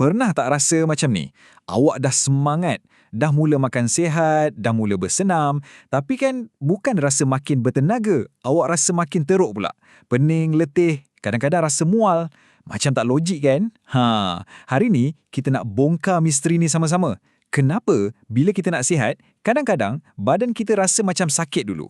Pernah tak rasa macam ni? Awak dah semangat, dah mula makan sihat, dah mula bersenam, tapi kan bukan rasa makin bertenaga, awak rasa makin teruk pula. Pening, letih, kadang-kadang rasa mual. Macam tak logik kan? Hari ni kita nak bongkar misteri ni sama-sama. Kenapa bila kita nak sihat, kadang-kadang badan kita rasa macam sakit dulu?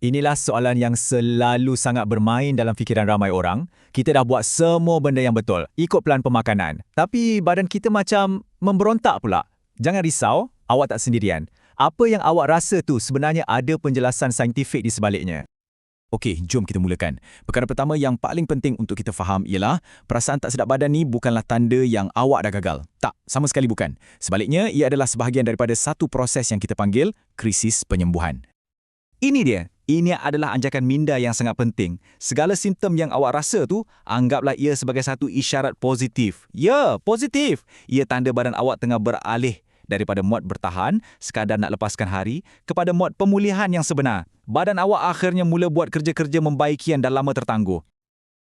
Inilah soalan yang selalu sangat bermain dalam fikiran ramai orang. Kita dah buat semua benda yang betul, ikut plan pemakanan. Tapi badan kita macam memberontak pula. Jangan risau, awak tak sendirian. Apa yang awak rasa tu sebenarnya ada penjelasan saintifik di sebaliknya. Okey, jom kita mulakan. Perkara pertama yang paling penting untuk kita faham ialah perasaan tak sedap badan ni bukanlah tanda yang awak dah gagal. Tak, sama sekali bukan. Sebaliknya, ia adalah sebahagian daripada satu proses yang kita panggil krisis penyembuhan. Ini dia. Ini adalah anjakan minda yang sangat penting. Segala simptom yang awak rasa tu, anggaplah ia sebagai satu isyarat positif. Ya, positif. Ia tanda badan awak tengah beralih daripada mod bertahan, sekadar nak lepaskan hari, kepada mod pemulihan yang sebenar. Badan awak akhirnya mula buat kerja-kerja membaiki yang dah lama tertangguh.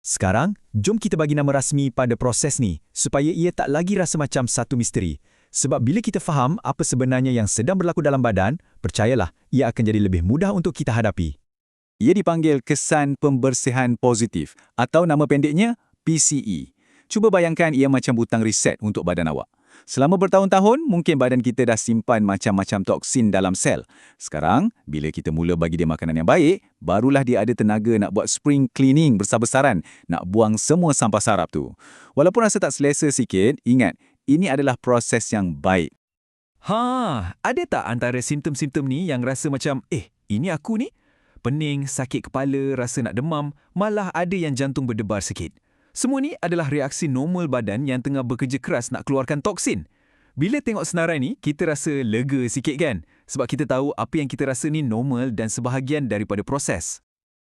Sekarang, jom kita bagi nama rasmi pada proses ni, supaya ia tak lagi rasa macam satu misteri. Sebab bila kita faham apa sebenarnya yang sedang berlaku dalam badan, percayalah, ia akan jadi lebih mudah untuk kita hadapi. Ia dipanggil kesan pembersihan positif atau nama pendeknya PCE. Cuba bayangkan ia macam butang reset untuk badan awak. Selama bertahun-tahun, mungkin badan kita dah simpan macam-macam toksin dalam sel. Sekarang, bila kita mula bagi dia makanan yang baik, barulah dia ada tenaga nak buat spring cleaning besar-besaran, nak buang semua sampah sarap tu. Walaupun rasa tak selesa sikit, ingat, ini adalah proses yang baik. Ada tak antara simptom-simptom ni yang rasa macam, ini aku ni? Pening, sakit kepala, rasa nak demam, malah ada yang jantung berdebar sikit. Semua ni adalah reaksi normal badan yang tengah bekerja keras nak keluarkan toksin. Bila tengok senarai ni, kita rasa lega sikit kan? Sebab kita tahu apa yang kita rasa ni normal dan sebahagian daripada proses.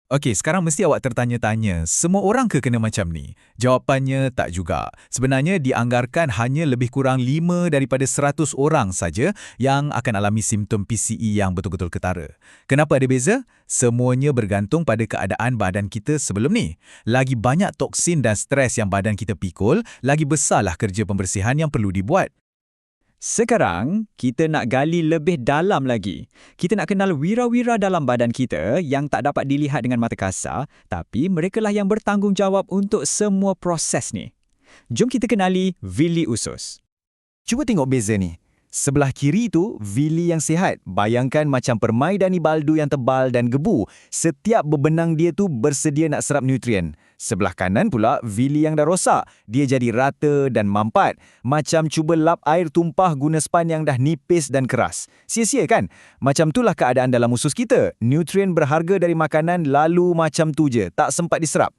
Okey, sekarang mesti awak tertanya-tanya, semua orang ke kena macam ni? Jawapannya tak juga. Sebenarnya dianggarkan hanya lebih kurang 5 daripada 100 orang saja yang akan alami simptom PCE yang betul-betul ketara. Kenapa ada beza? Semuanya bergantung pada keadaan badan kita sebelum ni. Lagi banyak toksin dan stres yang badan kita pikul, lagi besarlah kerja pembersihan yang perlu dibuat. Sekarang, kita nak gali lebih dalam lagi. Kita nak kenal wira-wira dalam badan kita yang tak dapat dilihat dengan mata kasar, tapi merekalah yang bertanggungjawab untuk semua proses ni. Jom kita kenali villi usus. Cuba tengok beza ni. Sebelah kiri tu, villi yang sihat. Bayangkan macam permaidani baldu yang tebal dan gebu. Setiap bebenang dia tu bersedia nak serap nutrien. Sebelah kanan pula, villi yang dah rosak. Dia jadi rata dan mampat. Macam cuba lap air tumpah guna span yang dah nipis dan keras. Sia-sia kan? Macam itulah keadaan dalam usus kita. Nutrien berharga dari makanan lalu macam tu je. Tak sempat diserap.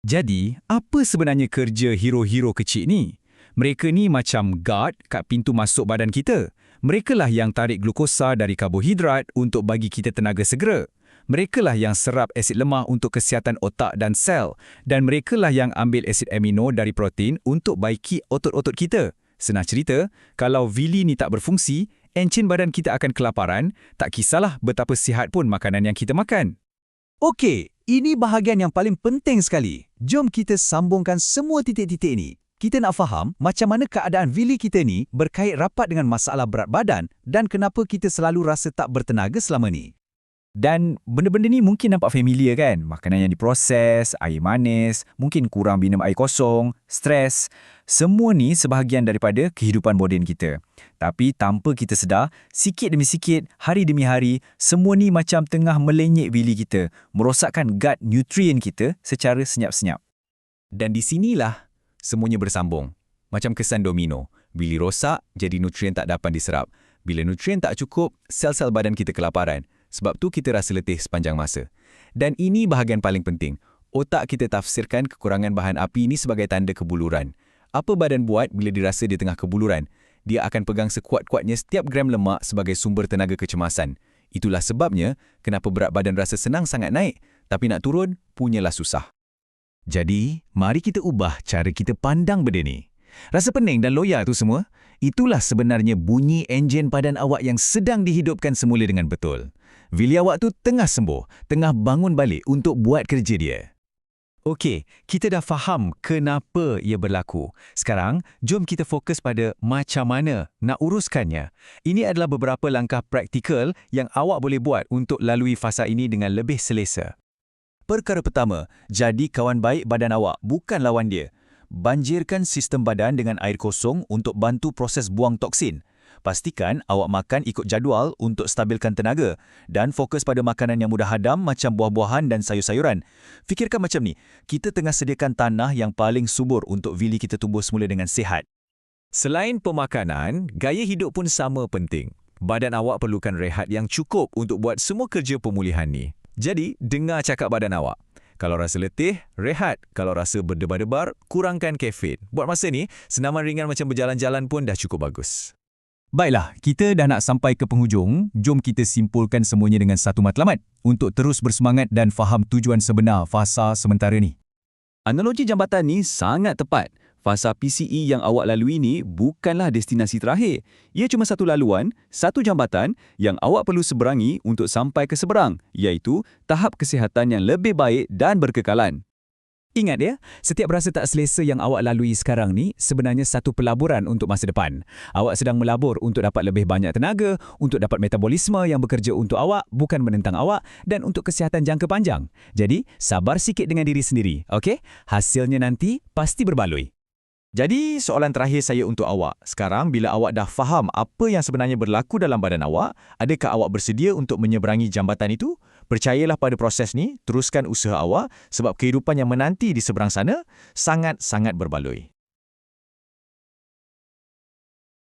Jadi, apa sebenarnya kerja hero-hero kecil ni? Mereka ni macam guard kat pintu masuk badan kita. Merekalah yang tarik glukosa dari karbohidrat untuk bagi kita tenaga segera. Merekalah yang serap asid lemah untuk kesihatan otak dan sel. Dan merekalah yang ambil asid amino dari protein untuk baiki otot-otot kita. Senang cerita, kalau villi ni tak berfungsi, encin badan kita akan kelaparan, tak kisahlah betapa sihat pun makanan yang kita makan. Okey, ini bahagian yang paling penting sekali. Jom kita sambungkan semua titik-titik ni. Kita nak faham macam mana keadaan villi kita ni berkait rapat dengan masalah berat badan dan kenapa kita selalu rasa tak bertenaga selama ni. Dan benda-benda ni mungkin nampak familiar kan? Makanan yang diproses, air manis, mungkin kurang minum air kosong, stres. Semua ni sebahagian daripada kehidupan moden kita. Tapi tanpa kita sedar, sikit demi sikit, hari demi hari, semua ni macam tengah melenyek villi kita, merosakkan gut nutrien kita secara senyap-senyap. Dan di sinilah semuanya bersambung. Macam kesan domino. Villi rosak, jadi nutrien tak dapat diserap. Bila nutrien tak cukup, sel-sel badan kita kelaparan. Sebab tu kita rasa letih sepanjang masa. Dan ini bahagian paling penting. Otak kita tafsirkan kekurangan bahan api ini sebagai tanda kebuluran. Apa badan buat bila dirasa di tengah kebuluran? Dia akan pegang sekuat-kuatnya setiap gram lemak sebagai sumber tenaga kecemasan. Itulah sebabnya kenapa berat badan rasa senang sangat naik, tapi nak turun, punyalah susah. Jadi, mari kita ubah cara kita pandang benda ni. Rasa pening dan loya tu semua, itulah sebenarnya bunyi enjin badan awak yang sedang dihidupkan semula dengan betul. Villi awak tu tengah sembuh, tengah bangun balik untuk buat kerja dia. Okey, kita dah faham kenapa ia berlaku. Sekarang, jom kita fokus pada macam mana nak uruskannya. Ini adalah beberapa langkah praktikal yang awak boleh buat untuk lalui fasa ini dengan lebih selesa. Perkara pertama, jadi kawan baik badan awak, bukan lawan dia. Banjirkan sistem badan dengan air kosong untuk bantu proses buang toksin. Pastikan awak makan ikut jadual untuk stabilkan tenaga dan fokus pada makanan yang mudah hadam macam buah-buahan dan sayur-sayuran. Fikirkan macam ni, kita tengah sediakan tanah yang paling subur untuk vili kita tumbuh semula dengan sihat. Selain pemakanan, gaya hidup pun sama penting. Badan awak perlukan rehat yang cukup untuk buat semua kerja pemulihan ni. Jadi, dengar cakap badan awak. Kalau rasa letih, rehat. Kalau rasa berdebar-debar, kurangkan kafein. Buat masa ni, senaman ringan macam berjalan-jalan pun dah cukup bagus. Baiklah, kita dah nak sampai ke penghujung. Jom kita simpulkan semuanya dengan satu matlamat untuk terus bersemangat dan faham tujuan sebenar fasa sementara ni. Analogi jambatan ni sangat tepat. Fasa PCE yang awak lalui ni bukanlah destinasi terakhir. Ia cuma satu laluan, satu jambatan yang awak perlu seberangi untuk sampai ke seberang, iaitu tahap kesihatan yang lebih baik dan berkekalan. Ingat ya, setiap rasa tak selesa yang awak lalui sekarang ni sebenarnya satu pelaburan untuk masa depan. Awak sedang melabur untuk dapat lebih banyak tenaga, untuk dapat metabolisme yang bekerja untuk awak, bukan menentang awak, dan untuk kesihatan jangka panjang. Jadi, sabar sikit dengan diri sendiri, okey? Hasilnya nanti pasti berbaloi. Jadi, soalan terakhir saya untuk awak. Sekarang, bila awak dah faham apa yang sebenarnya berlaku dalam badan awak, adakah awak bersedia untuk menyeberangi jambatan itu? Percayalah pada proses ni, teruskan usaha awak sebab kehidupan yang menanti di seberang sana sangat-sangat berbaloi.